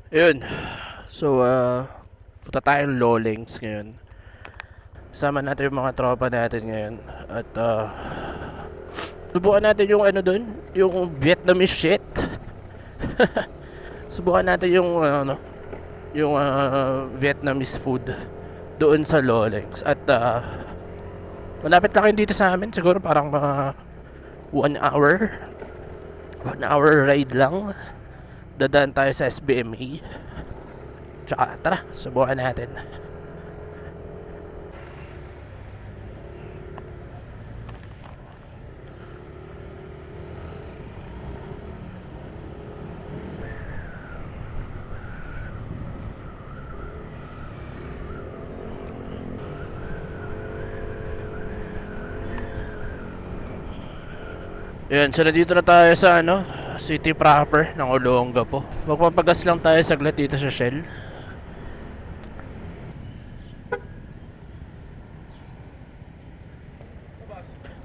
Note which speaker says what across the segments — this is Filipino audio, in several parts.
Speaker 1: Ayun. So, punta tayong Lowlands ngayon. Sama natin yung mga tropa natin ngayon. At, subukan natin yung ano dun, yung Vietnamese shit. Subukan natin yung, yung Vietnamese food doon sa Lowlands. At, malapit lang yun dito sa amin. Siguro parang mga 1 hour. 1 hour ride lang. Dadaan tayo sa SBMA. Tsaka tara, subukan natin. Yan, so nandito na tayo sa city proper ng Olongapo. Magpapagas lang tayo saglit dito sa Shell.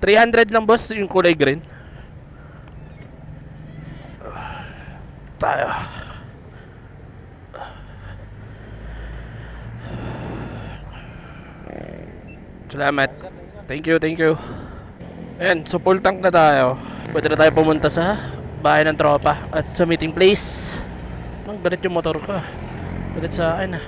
Speaker 1: 300 lang boss, yung kulay green. Tayo. Salamat. Thank you, thank you. Ayan, so full tank na tayo. Pwede na tayo pumunta sa bahay ng tropa at sa meeting place. Ang galit yung motor ko. Galit sa akin ah.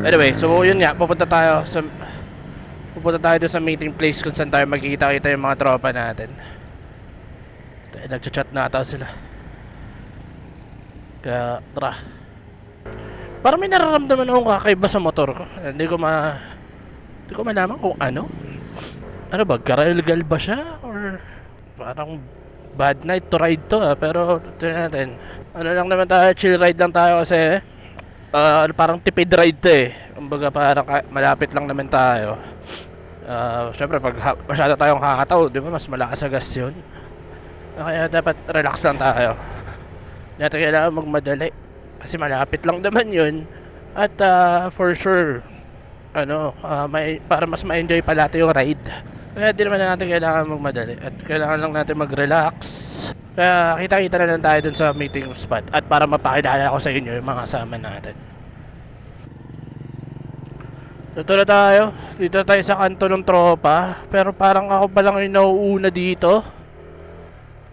Speaker 1: Anyway, so yun nga, pupunta tayo doon sa meeting place kung saan tayo magkikita-kita yung mga tropa natin. Nagchat na ata sila. Kaya tara. Parang may nararamdaman akong kakaiba sa motor ko. Hindi ko malaman kung ano. Ano ba, garalgal ba siya? Or parang bad night to ride to pero tignan natin. Ano lang naman tayo, chill ride lang tayo kasi parang tipid ride to eh. Kumbaga parang malapit lang naman tayo. Syempre pag masyado tayong kakataw, di ba mas malakas sa gas yun. Kaya dapat relax lang tayo. Hindi natin kailangan magmadali. Kasi malapit lang naman yun. At for sure, para mas ma-enjoy pa natin yung ride. Kaya di naman natin kailangan magmadali. At kailangan lang natin mag-relax. Kaya kita-kita na lang tayo dun sa meeting spot. At para mapakilala ko sa inyo yung mga kasama natin. Dito na tayo. Dito tayo sa kanto ng tropa. Pero parang ako pa lang yung nauuna dito.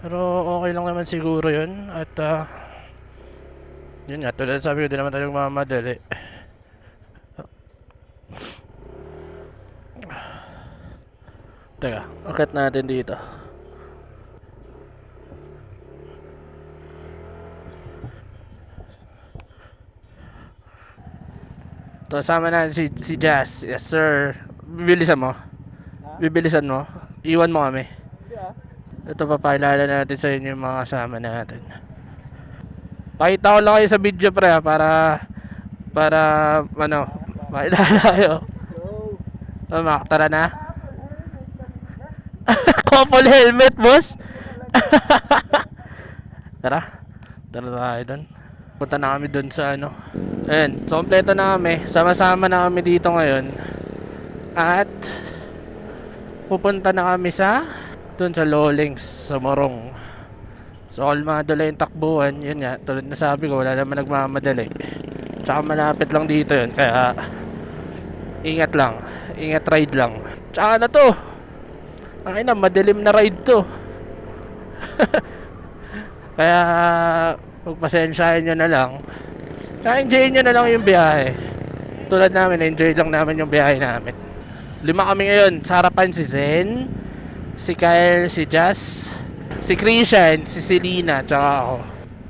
Speaker 1: Pero okay lang naman siguro yun. At yun nga, tulad sabi ko, di naman tayo magmamadali. Teka, akit natin dito. To, sama na si Jazz. Yes sir. Bibilisan mo. Bibilisan mo. Iwan mo kami. Ito, papakilala natin sa inyo yung mga kasama natin. Pakita ko lang kayo sa video pre para makilala kayo. Tara na. Couple helmet boss. Tara. Tara tayo dun. Punta na kami dun sa Ayan, so kompleto na kami. Sama-sama na kami dito ngayon. At pupunta na kami dun sa Lowlands, sa Morong. So kalmado lang yung takbuhan. Yun nga, tulad na sabi ko, wala naman nagmamadali. Tsaka malapit lang dito yun. Kaya ingat lang. Ingat ride lang. Tsaka na to, ay na, madilim na ride to. Kaya pagpasensyahin nyo na lang. Tsaka enjoy nyo na lang yung biyahe. Tulad namin, enjoy lang namin yung biyahe namin. 5 kami ngayon. Sa harapan si Zen, si Kyle, si Jazz, si Christian, si Selena, tsaka ako.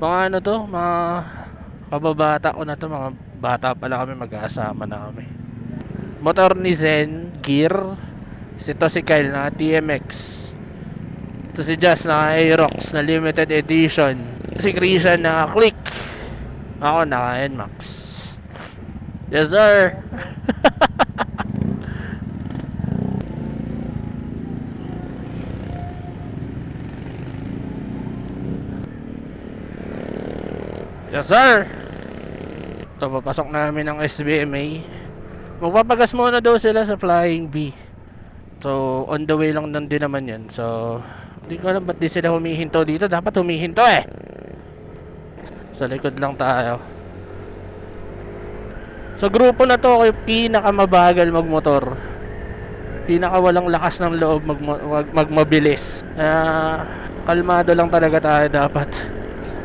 Speaker 1: Mga mga kababata ko na to. Mga bata pala kami, mag-aasama na kami. Motor ni Zen, gear. Ito si Kyle na TMX. Ito si Jazz na Aerox na limited edition. Si Christian na Click. Ako na NMAX. Yes sir. Yes sir. Ito, papasok namin ng SBMA. Magpapagas muna daw sila sa Flying B. So on the way lang din naman yan. So hindi ko alam ba't di sila humihinto dito. Dapat humihinto eh. Sa likod lang tayo. Sa grupo na to, ako yung pinakamabagal magmotor. Pinaka walang lakas ng loob magmabilis. Kalmado lang talaga tayo dapat.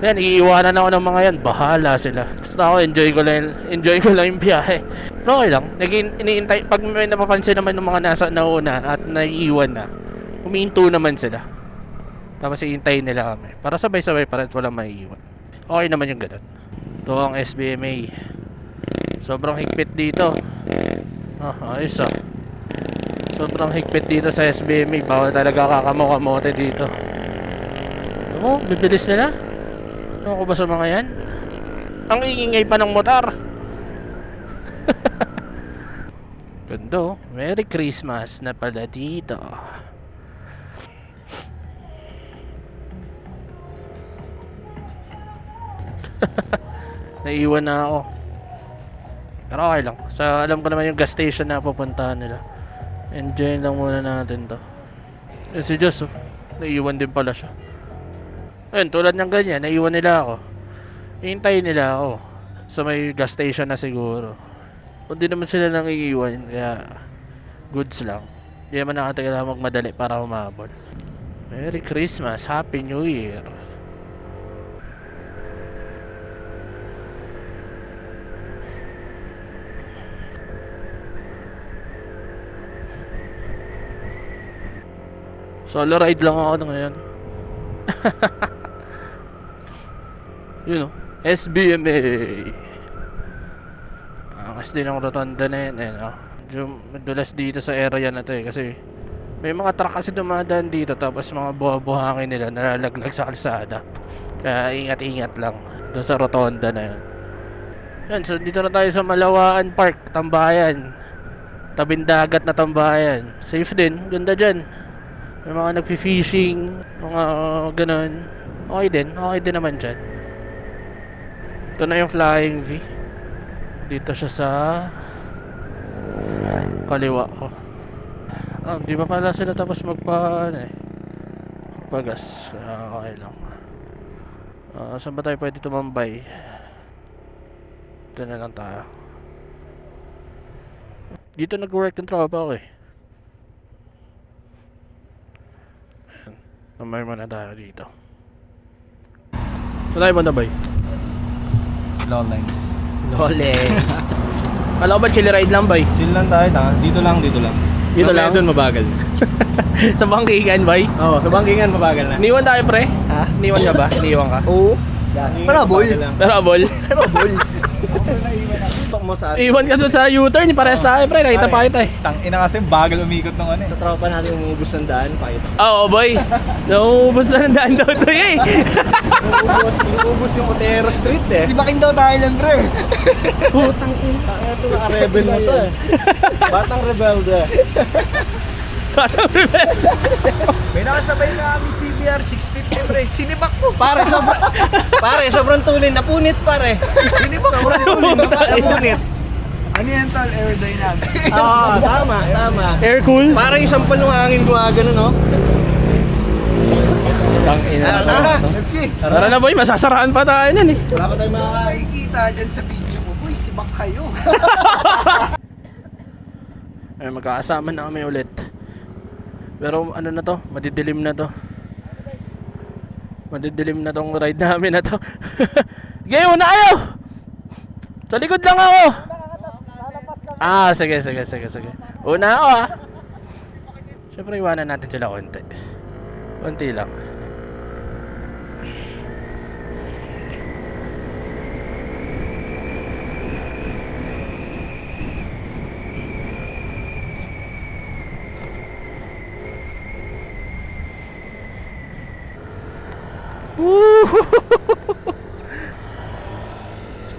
Speaker 1: Yan, iiwanan ako ng mga yan. Bahala sila. Basta ako, enjoy ko lang yung biyahe. Pero okay lang. Iniintay, pag may napapansin naman ng mga nasa nauna at naiiwan na, humihinto naman sila. Tapos iintayin nila kami. Para sabay-sabay pa rin, walang maiiwan. Okay naman yung ganun. Ito ang SBMA. Sobrang higpit dito. Ayos ah. Sobrang higpit dito sa SBMA. Bawal talaga kakamo-kamote dito. Bibilis nila. Ano ko ba sa mga yan? Ang ingingay pa ng motor. Ganda. Merry Christmas na pala dito. Naiiwan na ako. Pero okay lang. Alam ko naman yung gas station na pupuntahan nila. Enjoy lang muna natin to. Si Diyos naiiwan din pala siya. Ayun, tulad ng ganyan, naiiwan nila ako. Hintayin nila ako sa may gas station na siguro. Kung di naman sila nang iiwan, kaya goods lang. Di naman nakatagala magmadali para humabol. Merry Christmas, Happy New Year. Solo ride lang ako ngayon. Yun SBMA. Angas din ang rotonda na yun medyo madulas dito sa area na to kasi may mga truck kasi dumadaan dito, tapos mga buha-buhangin nila nalalaglag sa kalsada. Kaya ingat-ingat lang doon sa rotonda na yun. Yan, so dito na tayo sa Malawaan Park, Tambayan. Tabing dagat na Tambayan. Safe din, ganda dyan. May mga nagpi-fishing, mga ganun. Okay din naman dyan. Ito na yung Flying V. Dito siya sa kaliwa ko. Di ba pala sila tapos magpagas. Okay lang. Saan ba tayo pwede tumambay? Ito na lang tayo. Dito nag-work ng tropa ko Namay mo na tayo dito. Saan tayo mo na ba?
Speaker 2: Lowlands.
Speaker 1: Kala ko ba chill ride lang ba?
Speaker 2: Chill lang tayo, dito lang.
Speaker 1: Dito
Speaker 2: Mamaya
Speaker 1: lang?
Speaker 2: doon mabagal na.
Speaker 1: Sa bangkingan ba?
Speaker 2: Oo, sa bangkingan mabagal na.
Speaker 1: Niwan tayo pre?
Speaker 3: Ha?
Speaker 1: Niwan ka ba? Niwan ka?
Speaker 3: Oo. Parabol.
Speaker 1: Pero abol?
Speaker 3: Parabol.
Speaker 2: Tok mo sa
Speaker 1: Iwan ka dun sa U-turn, pares tayo pre, nakita pa kita
Speaker 2: Tangina kasi bagal umikot ng ano eh.
Speaker 3: Sa tropa natin umubos ng daan, pakita.
Speaker 1: Oo boy, naubos na ng daan daw to
Speaker 2: Inuubos yung Otero Street eh.
Speaker 3: Si Bakin daw tayo lang, pre.
Speaker 1: Putang ina.
Speaker 2: Ito naka-rebel na to eh. Batang rebelde.
Speaker 1: Parang rebel.
Speaker 3: May nakasabay na kami CBR 650, pre. Sinibak ko. Pare, sobrang tulin. Napunit, pare. Sinibak ko. Napunit. Ano yan, tol? Aerodynamics.
Speaker 2: Tama.
Speaker 1: Air cool.
Speaker 2: Parang isang palong hangin gumagano no?
Speaker 1: Tang ina.
Speaker 3: Let's go.
Speaker 1: Tara na boy, masasarahan pa tayo nun eh.
Speaker 2: Wala pa tayong makakain.
Speaker 3: Makikita dyan sa video mo, boy, sibak kayo.
Speaker 1: Ay, magkakasama na kami ulit. Pero ano na to, madidilim na to. Madidilim na tong ride namin na to. Sige, una kayo! Sa likod lang ako! Sige. Una ako Siyempre iwanan natin sila konti. Konti lang.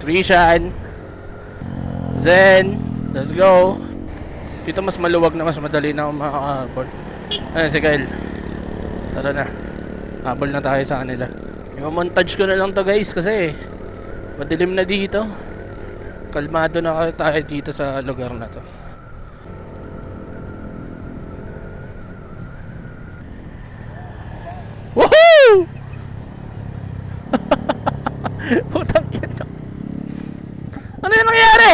Speaker 1: Christian Zen, let's go. Dito mas maluwag na, mas madali na makakabol. Ayun si Kyle. Tara na, habol na tayo sa kanila. I-montage ko na lang to guys kasi madilim na dito. Kalmado na tayo dito sa lugar na to. Woohoo! Putang ina. Ano yung nangyari?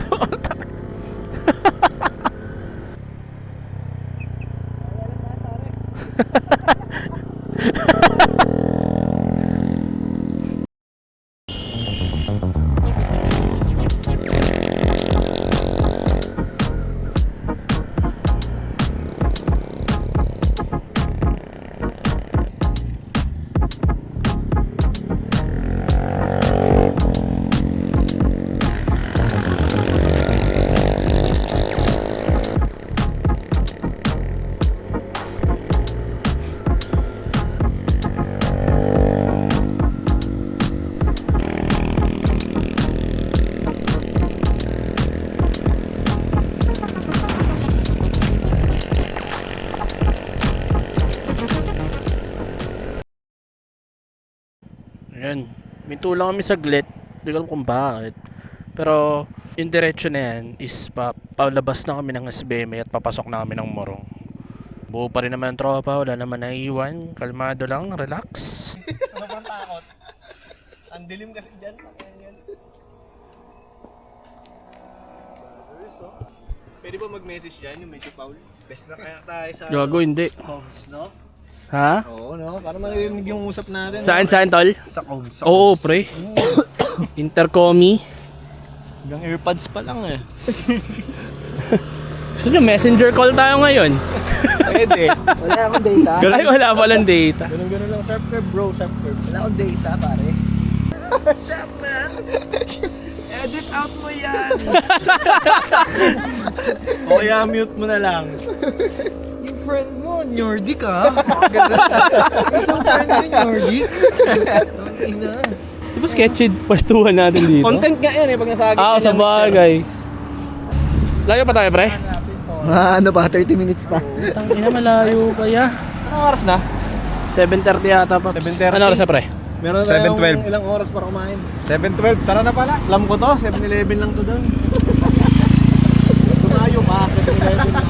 Speaker 1: Putang. Ayan. Minto lang kami saglit. Hindi ko alam kung bakit. Pero yung diretso na yan is palabas na kami ng SBM at papasok na kami ng Morong. Buo pa rin naman ang tropa. Wala naman naiiwan. Kalmado lang. Relax.
Speaker 3: Sobrang takot. Ang dilim kasi dyan. Pwede ba mag-message dyan yung medyo Paul? Best na kaya tayo sa
Speaker 1: Gago, hindi.
Speaker 3: comms, no?
Speaker 1: Ha?
Speaker 3: Oo, no? Para marinig yung usap natin.
Speaker 1: Saan, saan, tol?
Speaker 3: Sa comms.
Speaker 1: Oo, pre. Intercomi.
Speaker 3: Hanggang earpods pa lang eh.
Speaker 1: Gusto nyo, messenger call tayo ngayon.
Speaker 3: Pwede. Wala akong data.
Speaker 1: Ay, wala palang data.
Speaker 3: Ganun lang. Sharp curve bro, sharp curve. Wala akong data pare. Sharp man. Edit out mo yan. O kaya mute mo na lang. Yung friend mo, Nordic ha? Isang friend mo, Nordic? Ang ina.
Speaker 1: Di ba sketchy pwestuhan natin dito?
Speaker 3: Content nga yan eh, pag nasagit
Speaker 1: Sa bagay. Layo pa tayo, pre?
Speaker 3: Ano ba? 30 minutes pa.
Speaker 1: Tangina, malayo kaya.
Speaker 3: Anong oras na?
Speaker 1: 7:30 yata, Paps.
Speaker 3: 7:30?
Speaker 1: Ano oras na, pre?
Speaker 3: Meron tayong ilang oras para kumain. 7:12, tara na pala. Alam ko to, 7-Eleven lang to doon. Tumayo pa, 7-Eleven lang.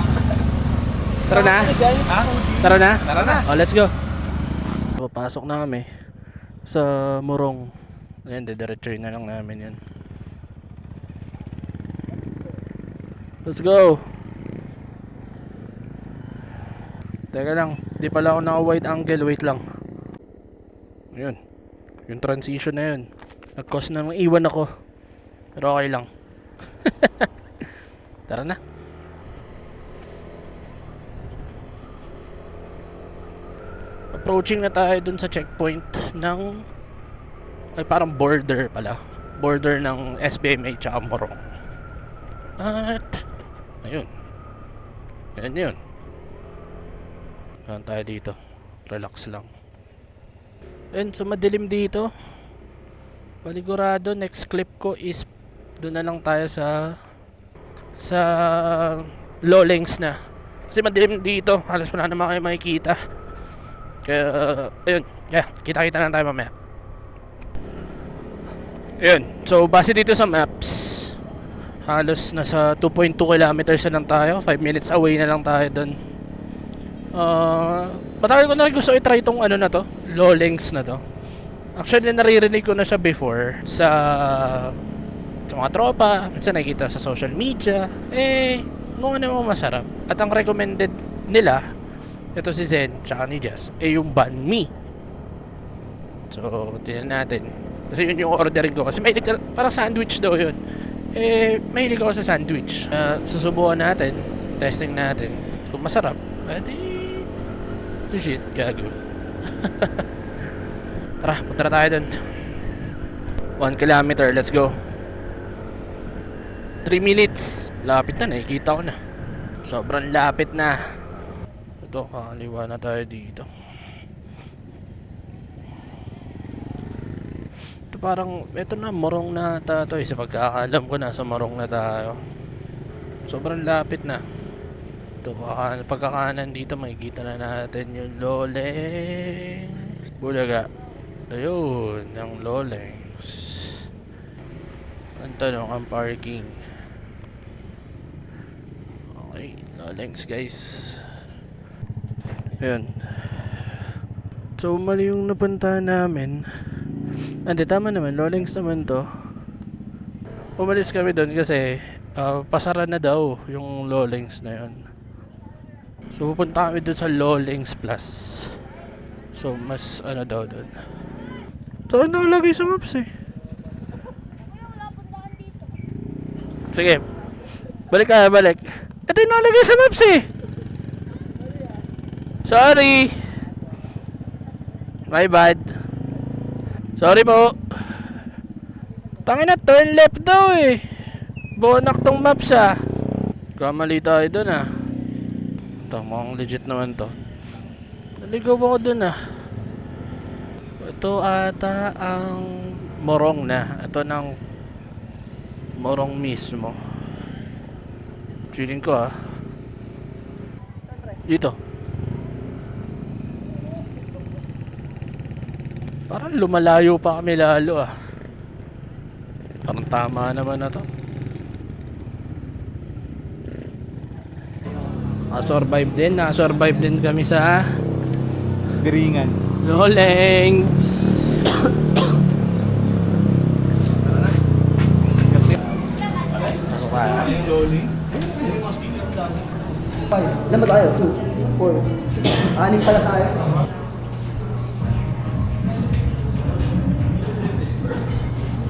Speaker 1: Tara na?
Speaker 3: Ha?
Speaker 1: Tara na?
Speaker 3: Tara na.
Speaker 1: Oh, let's go. Papasok na kami sa Morong. Ayan, didiretsuhin na lang namin yan. Let's go. Teka lang, di pala ako naka-wide angle, wait lang. Ayun. Yung transition na yun. Nag-cause na ng iwan ako. Pero okay lang. Tara na. Approaching na tayo dun sa checkpoint ng ay parang border pala. Border ng SBMA tsaka Morong. At ayun. Yan yun. Yan tayo dito. Relax lang. And so madilim dito. Paligurado, next clip ko is doon na lang tayo sa Lowlands na. Kasi madilim dito, halos wala naman kayo makikita. Kaya ayun, kita-kita lang tayo mamaya. Ayun, so base dito sa maps, halos nasa 2.2 kilometers na lang tayo, 5 minutes away na lang tayo doon. Matagal ko na rin gusto i-try itong ano na to, Lowlands na to. Actually naririnig ko na siya before sa mga tropa, minsan nakikita sa social media. Mukha naman masarap. At ang recommended nila, ito si Zen tsaka ni Jess, yung banh mi. So tingnan natin, kasi yun yung ordering ko. Kasi mahilig ka, parang sandwich daw yun. Mahilig ako sa sandwich. Susubukan natin, testing natin. Kung masarap, shit, gago. Tara, punta na tayo dun. 1 kilometer, let's go. 3 minutes. Lapit na, nakikita ko na. Sobrang lapit na. Ito, kakaliwa na tayo dito. Ito parang, ito na, Morong na tayo. Sa pagkakaalam ko na, sa Morong na tayo. Sobrang lapit na. Ito, pagkakanan dito, makikita na natin yung Lowlands. Bulaga. Ayun, yung Lowlands. Ang tanong, ang parking. Okay, Lowlands guys. Ayun. So, mali yung napuntahan namin. Hindi, tama naman. Lolings naman to. Umalis kami doon kasi pasara na daw yung Lolings na yun. So pupunta kami doon sa Lolings Plus. So mas ano daw doon. So ano nakalagay sa maps eh. Sige. Balik ka, balik. Ito yung nakalagay sa maps eh. Sorry. My bad. Sorry po. Tangina, turn left daw eh. Bonak tong maps ah. Kamali tayo dun ah. Ito, mukhang legit naman to. Naligaw ako dun ah. Ito ata ang Morong na. Ito ng Morong mismo. Feeling ko ah. Dito. Parang lumalayo pa kami lalo ah. Parang tama naman na to. Nakasurvive din kami sa
Speaker 2: Biringan.
Speaker 1: Lolings.
Speaker 3: Ilan ba tayo? 2, 4, 6 pala tayo.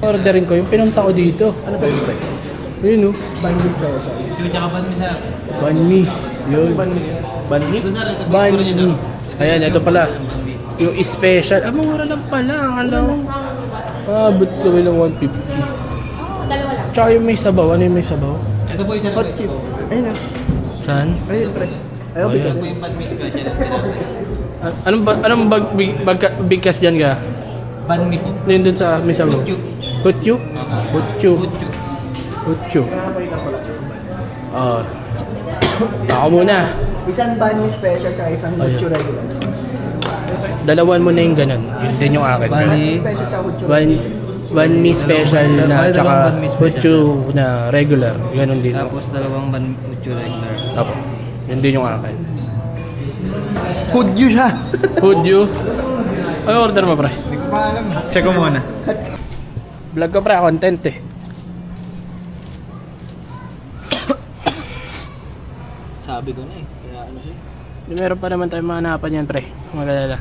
Speaker 1: Orderin ko yung pinunta ko dito.
Speaker 3: Ano ba yun?
Speaker 1: Ayun oh.
Speaker 3: Bandit tayo siya.
Speaker 1: Banh mi. Yun. Banh mi. Ayan, ito pala. Yung special. Ah, mura lang pala. Alam. Abot kami ng 150. Tsaka yung may sabaw. Ano yung may sabaw?
Speaker 4: Ito po isa
Speaker 3: Hot chip. Ayun na.
Speaker 1: Saan?
Speaker 3: Ayun, pre. Ayaw,
Speaker 1: Ayun.
Speaker 3: bigas.
Speaker 4: yung pan-mi special.
Speaker 1: Anong bigkas dyan ka?
Speaker 4: Pan-mi po.
Speaker 1: Yun dun sa may sabaw?
Speaker 4: Kutyu.
Speaker 1: Kutyu? Kutyu.
Speaker 4: Kutyu.
Speaker 1: Kutyu. Ako muna.
Speaker 3: Isang banh mi special tsaka isang
Speaker 1: Ayun.
Speaker 3: hot regular.
Speaker 1: Dalawan mo na yung ganun. Yun din yung akin.
Speaker 3: Banh mi special tsaka hot
Speaker 1: Banh mi special na
Speaker 4: Dalawang
Speaker 1: tsaka
Speaker 4: banh mi special.
Speaker 1: kutyu na regular. Ganun din.
Speaker 4: Tapos dalawang kutyu regular.
Speaker 1: Apo. Yun din yung akin.
Speaker 3: Hudyo siya.
Speaker 1: Kutyu. Ay, order mo pre.
Speaker 2: Hindi ko pa alam. Check ko muna.
Speaker 1: Vlog ko pre, content eh.
Speaker 4: Sabi ko na eh. Kaya ano siya?
Speaker 1: Di meron pa naman tayong mahanapan yan pre. Magalala.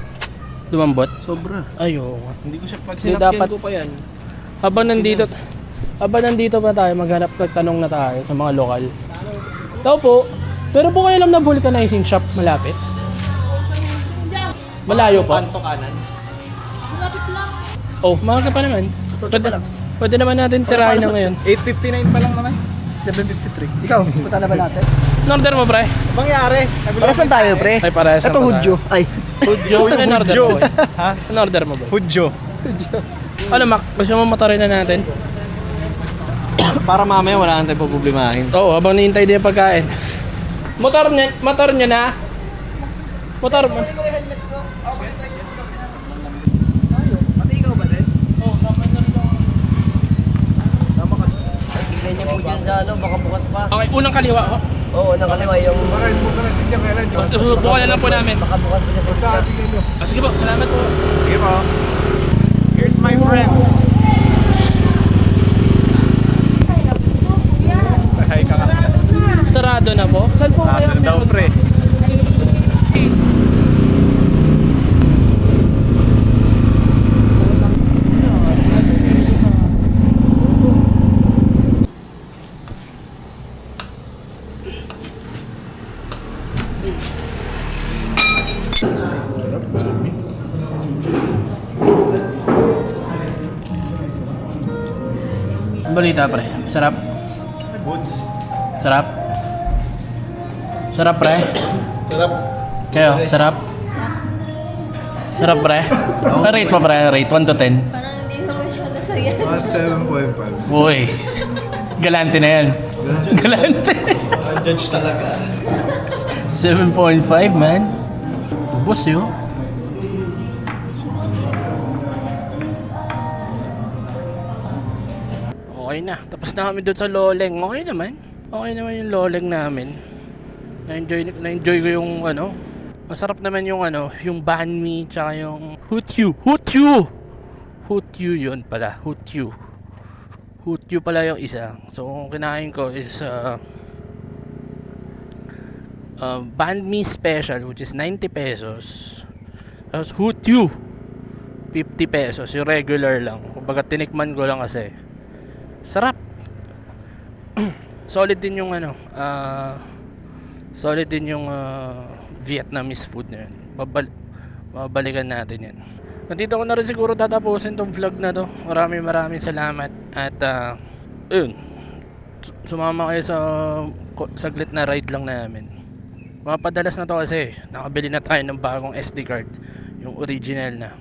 Speaker 1: Lumambot?
Speaker 4: Sobra.
Speaker 1: Ay, oo.
Speaker 4: Hindi ko siya pag
Speaker 1: Hindi
Speaker 4: sinapyan
Speaker 1: dapat-
Speaker 4: ko pa yan.
Speaker 1: Habang nandito pa tayo, magtanong na tayo sa mga lokal. Tao po, pero po kayo alam na vulcanizing shop malapit? Malayo pa?
Speaker 4: Kanto kanan.
Speaker 1: Oh, maaga pa naman. Pwede naman natin tirahin na ngayon.
Speaker 2: 8:59 pa lang naman.
Speaker 3: 753. Ikaw, punta na ba natin?
Speaker 1: In-order mo, pre?
Speaker 2: Mangyari.
Speaker 3: Para saan tayo, pre?
Speaker 1: Ay, parehas
Speaker 3: Ito
Speaker 1: lang
Speaker 3: hudyo. Ay.
Speaker 1: Hudyo? Ano in-order mo? boy?
Speaker 2: Ha?
Speaker 1: In-order mo, boy?
Speaker 2: Hudyo.
Speaker 1: Ano, Mac? Gusto mo motorin na natin?
Speaker 4: Para mamaya wala nang tayo problemahin.
Speaker 1: Oo, habang nihintay din yung pagkain. Motor niya na? Motor mo?
Speaker 3: Pati ikaw ba din?
Speaker 1: Oo, dapat na rin ako.
Speaker 5: Tignan niyo po dyan sa ano, baka bukas pa.
Speaker 1: Okay, unang kaliwa. Oh.
Speaker 5: Oo, nakaliwa yung
Speaker 1: Bukan na lang po namin.
Speaker 5: baka bukas pa dyan sa sisya.
Speaker 1: Sige po, salamat po.
Speaker 2: Sige po. Here's my friends. Hi ka nga.
Speaker 1: Sarado na po. Saan po kaya
Speaker 2: Daw
Speaker 1: meron?
Speaker 2: pre.
Speaker 1: Ang balita pre, sarap.
Speaker 2: Goods.
Speaker 1: Sarap. Sarap pre.
Speaker 2: Sarap.
Speaker 1: Kayo, sarap. Sarap pre. Rate mo pre, rate 1 to 10.
Speaker 6: Parang hindi naman siya nasaya.
Speaker 2: 7.5.
Speaker 1: Uy, galante na yan. Galante.
Speaker 2: Judge talaga.
Speaker 1: 7.5 man. Ubus yun. Okay na. Tapos na kami doon sa Loleng. Okay naman. Okay naman yung Loleng namin. Na-enjoy ko yung ano. Masarap naman yung ano, yung banh mi tsaka yung hutyu. Hutyu! Hutyu yun pala. Hutyu. Hutyu pala yung isa. So, kung kinain ko is banh mi special, which is 90 pesos. Tapos Hutyu, 50 pesos. Yung regular lang. Kumbaga tinikman ko lang kasi. Sarap. Solid din yung solid din yung Vietnamese food na yun. Babalikan natin yan. Nandito ko na rin siguro tatapusin tong vlog na to. Maraming salamat. At yun, sumama kayo sa saglit na ride lang namin. Mapadalas na to kasi nakabili na tayo ng bagong SD card, yung original na.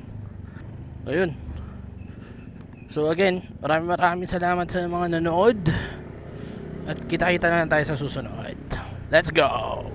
Speaker 1: Ayun. So again, maraming salamat sa mga nanood. At kita-kita na tayo sa susunod. Let's go!